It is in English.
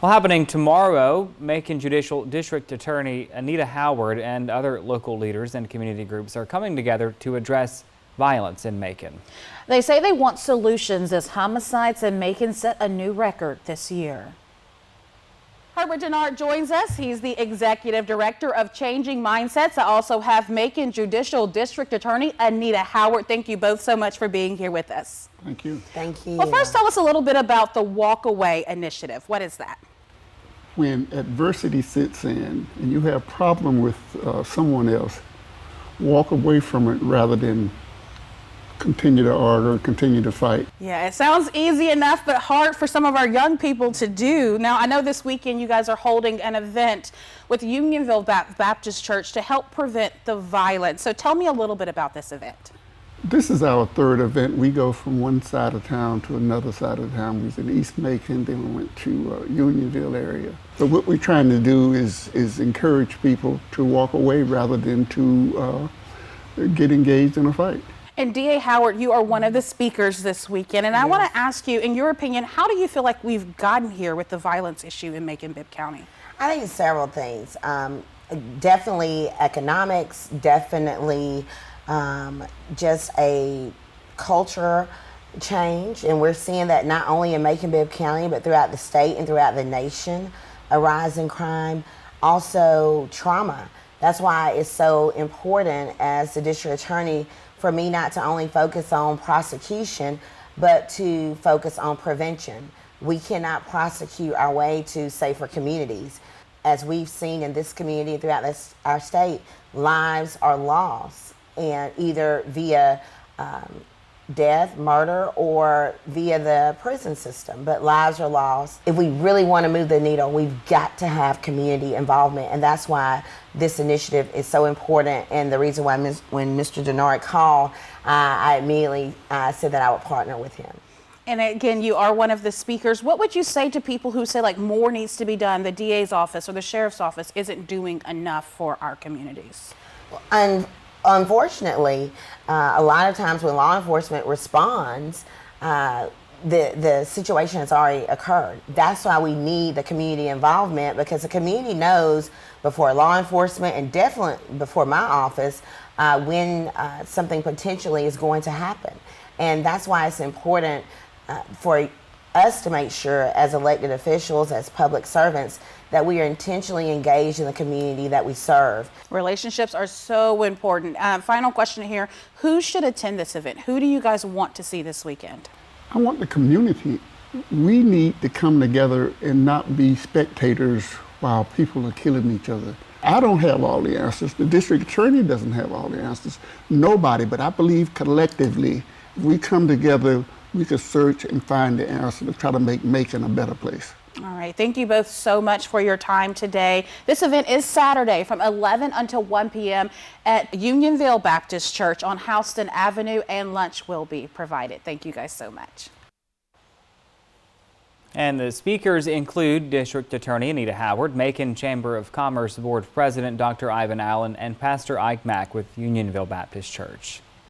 Well, happening tomorrow, Macon Judicial District Attorney Anita Howard and other local leaders and community groups are coming together to address violence in Macon. They say they want solutions as homicides in Macon set a new record this year. Herbert Denard joins us. He's the Executive Director of Changing Mindsets. I also have Macon Judicial District Attorney Anita Howard. Thank you both so much for being here with us. Thank you. Thank you. Well, first tell us a little bit about the Walk Away initiative. What is that? When adversity sits in and you have a problem with someone else, walk away from it rather than continue to argue, continue to fight. Yeah, it sounds easy enough, but hard for some of our young people to do. Now, I know this weekend you guys are holding an event with Unionville Baptist Church to help prevent the violence. So tell me a little bit about this event. This is our third event. We go from one side of town to another side of town. We was in East Macon, then we went to Unionville area. So what we're trying to do is encourage people to walk away rather than to get engaged in a fight. And D.A. Howard, you are one of the speakers this weekend, and yes. I want to ask you, in your opinion, how do you feel like we've gotten here with the violence issue in Macon-Bibb County? I think several things. Definitely economics, definitely just a culture change, and we're seeing that not only in Macon-Bibb County, but throughout the state and throughout the nation, a rise in crime, also trauma. That's why it's so important as the district attorney for me not to only focus on prosecution, but to focus on prevention. We cannot prosecute our way to safer communities. As we've seen in this community throughout our state, lives are lost, and either via death, murder, or via the prison system, but lives are lost. If we really want to move the needle, we've got to have community involvement, and that's why this initiative is so important, and the reason why when Mr. Denard called, I immediately said that I would partner with him. And again, you are one of the speakers. What would you say to people who say like more needs to be done, the DA's office or the sheriff's office isn't doing enough for our communities? Unfortunately, a lot of times when law enforcement responds, the situation has already occurred. That's why we need the community involvement, because the community knows before law enforcement and definitely before my office when something potentially is going to happen. And that's why it's important for us to make sure as elected officials, as public servants, that we are intentionally engaged in the community that we serve. Relationships are so important. Final question here. Who should attend this event? Who do you guys want to see this weekend? I want the community. We need to come together and not be spectators while people are killing each other. I don't have all the answers. The district attorney doesn't have all the answers. Nobody, but I believe collectively, if we come together, we could search and find the answer to try to make Macon a better place. All right. Thank you both so much for your time today. This event is Saturday from 11 until 1 p.m. at Unionville Baptist Church on Houston Avenue, and lunch will be provided. Thank you guys so much. And the speakers include District Attorney Anita Howard, Macon Chamber of Commerce Board President Dr. Ivan Allen, and Pastor Ike Mack with Unionville Baptist Church.